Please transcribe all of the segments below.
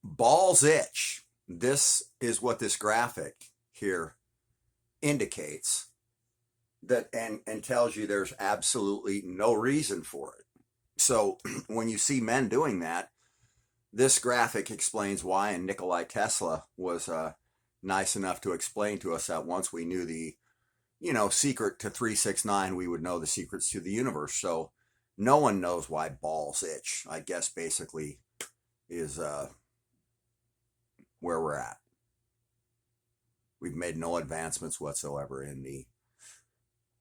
Balls itch. This is what this graphic here indicates, that and tells you there's absolutely no reason for it. So when you see men doing that, this graphic explains why, and Nikolai Tesla was nice enough to explain to us that once we knew the secret to 369, we would know the secrets to the universe. So no one knows why balls itch, I guess, basically is where we're at. We've made no advancements whatsoever in the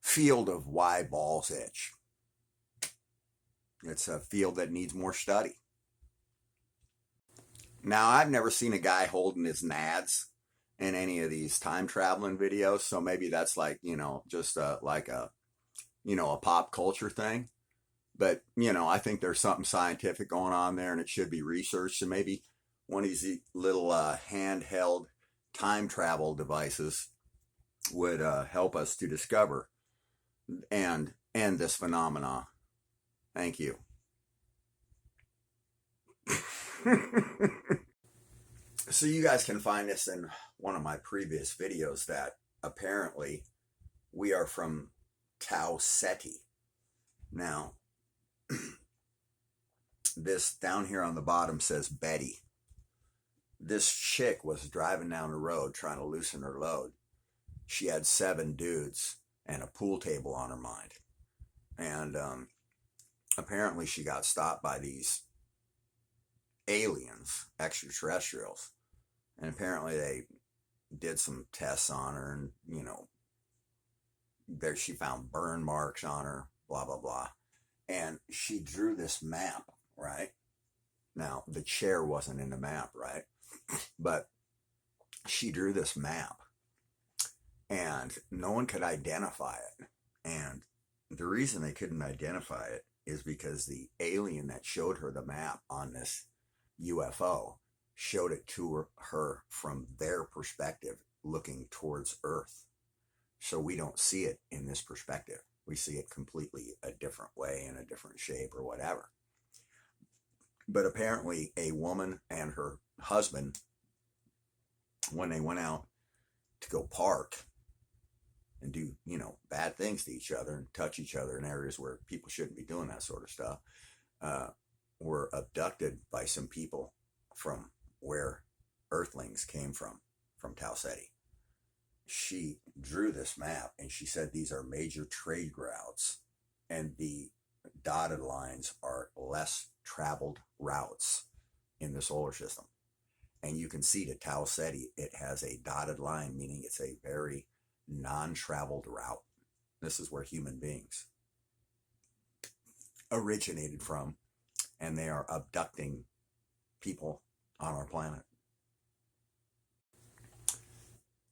field of why balls itch. It's a field that needs more study. Now, I've never seen a guy holding his nads in any of these time traveling videos, so maybe that's like, just like a pop culture thing. But, I think there's something scientific going on there, and it should be researched. And maybe one of these little handheld time travel devices would help us to discover and end this phenomena. Thank you. So you guys can find this in one of my previous videos that apparently we are from Tau Ceti. Now, this down here on the bottom says Betty. This chick was driving down the road trying to loosen her load. She had 7 dudes and a pool table on her mind. And apparently she got stopped by these aliens, extraterrestrials. And apparently they did some tests on her, and, there she found burn marks on her, blah, blah, blah. And she drew this map, right? Now, the chair wasn't in the map, right? But she drew this map, and no one could identify it. And the reason they couldn't identify it is because the alien that showed her the map on this UFO showed it to her from their perspective, looking towards Earth. So we don't see it in this perspective. We see it completely a different way, in a different shape or whatever. But apparently a woman and her husband, when they went out to go park and do, bad things to each other and touch each other in areas where people shouldn't be doing that sort of stuff, were abducted by some people from where Earthlings came from Tau Ceti. She drew this map, and she said these are major trade routes, and the dotted lines are less traveled routes in the solar system. And you can see to Tau Ceti, it has a dotted line, meaning it's a very non-traveled route. This is where human beings originated from, and they are abducting people on our planet.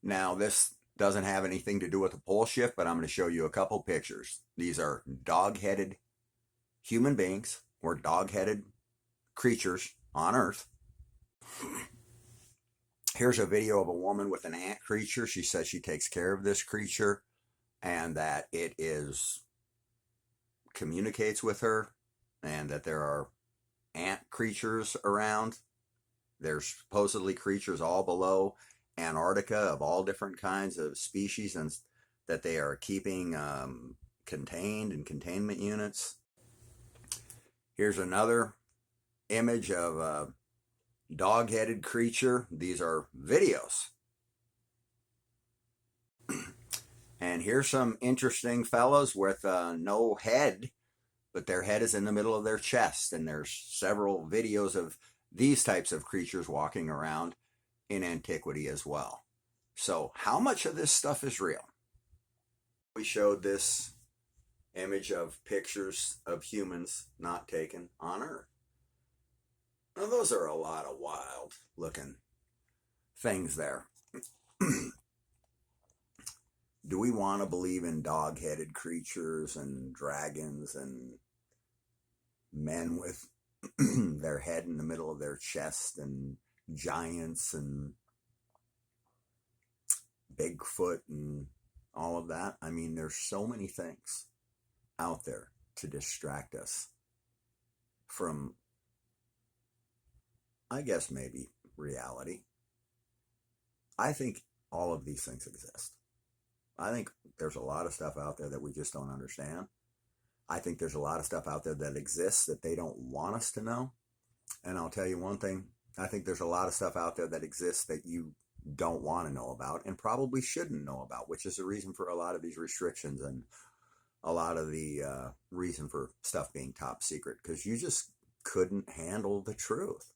Now, this doesn't have anything to do with the Poleshift, but I'm going to show you a couple pictures. These are dog-headed human beings, or dog-headed creatures on Earth. Here's a video of a woman with an ant creature. She says she takes care of this creature and that it communicates with her, and that there are ant creatures around. There's supposedly creatures all below Antarctica of all different kinds of species, and that they are keeping contained in containment units. Here's another image of a dog-headed creature. These are videos. And here's some interesting fellows with no head, but their head is in the middle of their chest. And there's several videos of these types of creatures walking around in antiquity as well. So how much of this stuff is real? We showed this image of pictures of humans not taken on Earth. Now, those are a lot of wild looking things there. Do we want to believe in dog-headed creatures and dragons and men with their head in the middle of their chest, and giants and Bigfoot and all of that? I mean, there's so many things out there to distract us from, I guess, maybe reality. I think all of these things exist. I think there's a lot of stuff out there that we just don't understand. I think there's a lot of stuff out there that exists that they don't want us to know. And I'll tell you one thing, I think there's a lot of stuff out there that exists that you don't want to know about and probably shouldn't know about, which is the reason for a lot of these restrictions and a lot of the reason for stuff being top secret, because you just couldn't handle the truth.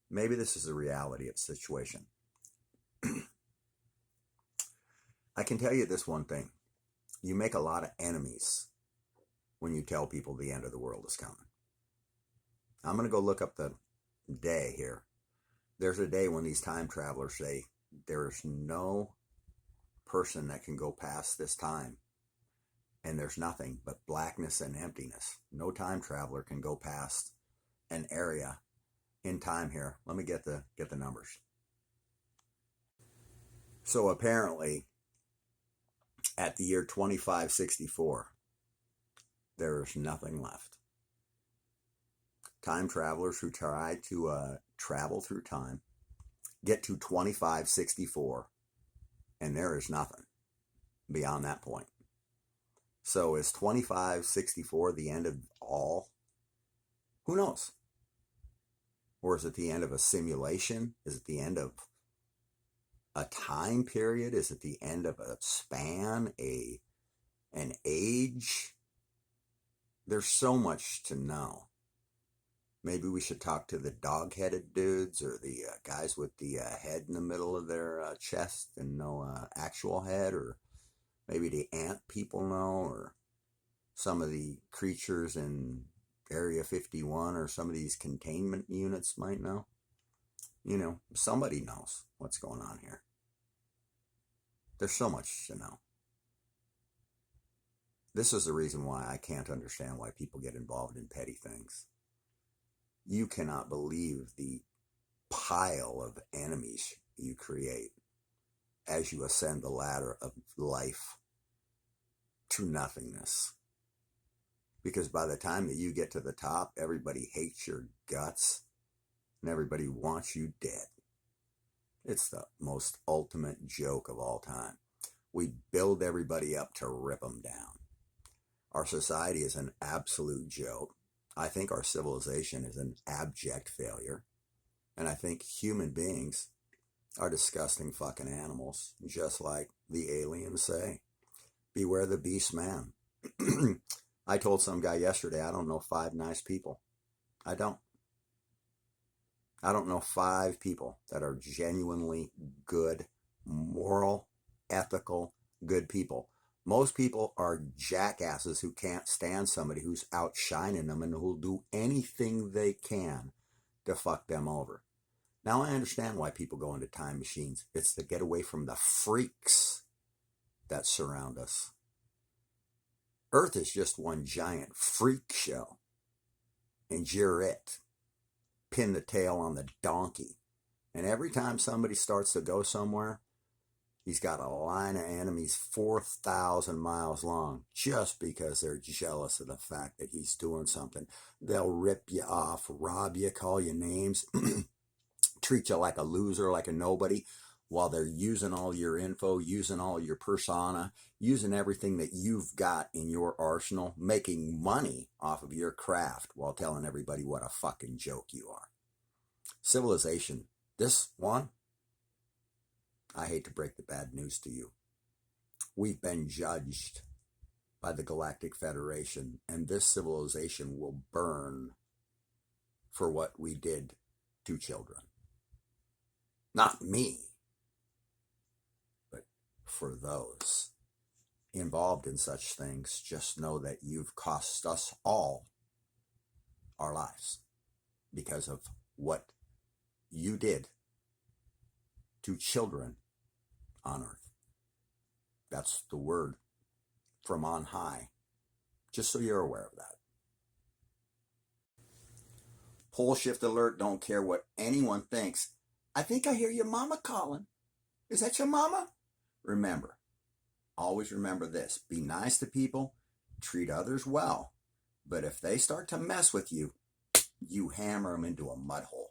Maybe this is the reality of the situation. I can tell you this one thing. You make a lot of enemies when you tell people the end of the world is coming. I'm going to go look up the day here. There's a day when these time travelers say there's no person that can go past this time, and there's nothing but blackness and emptiness. No time traveler can go past an area in time here. Let me get the numbers. So apparently, at the year 2564, there's nothing left. Time travelers who try to travel through time get to 2564, and there is nothing beyond that point. So is 2564 the end of all? Who knows? Or is it the end of a simulation? Is it the end of a time period? Is it the end of a span, an age? There's so much to know. Maybe we should talk to the dog-headed dudes or the guys with the head in the middle of their chest and no actual head, or maybe the ant people know, or some of the creatures in Area 51 or some of these containment units might know. You know, somebody knows what's going on here. There's so much to know. This is the reason why I can't understand why people get involved in petty things. You cannot believe the pile of enemies you create as you ascend the ladder of life to nothingness. Because by the time that you get to the top, everybody hates your guts and everybody wants you dead. It's the most ultimate joke of all time. We build everybody up to rip them down. Our society is an absolute joke. I think our civilization is an abject failure. And I think human beings are disgusting fucking animals, just like the aliens say. Beware the beast man. I told some guy yesterday, I don't know 5 nice people. I don't know 5 people that are genuinely good, moral, ethical, good people. Most people are jackasses who can't stand somebody who's outshining them and who'll do anything they can to fuck them over. Now I understand why people go into time machines. It's to get away from the freaks that surround us. Earth is just one giant freak show. And you're it. Pin the tail on the donkey. And every time somebody starts to go somewhere, he's got a line of enemies 4,000 miles long just because they're jealous of the fact that he's doing something. They'll rip you off, rob you, call you names, treat you like a loser, like a nobody, while they're using all your info, using all your persona, using everything that you've got in your arsenal, making money off of your craft while telling everybody what a fucking joke you are. Civilization, this one, I hate to break the bad news to you. We've been judged by the Galactic Federation, and this civilization will burn for what we did to children. Not me, but for those involved in such things. Just know that you've cost us all our lives because of what you did to children on earth. That's the word from on high, just so you're aware of that. Poleshift alert, don't care what anyone thinks. I think I hear your mama calling. Is that your mama? Remember, always remember this. Be nice to people, treat others well. But if they start to mess with you, you hammer them into a mud hole.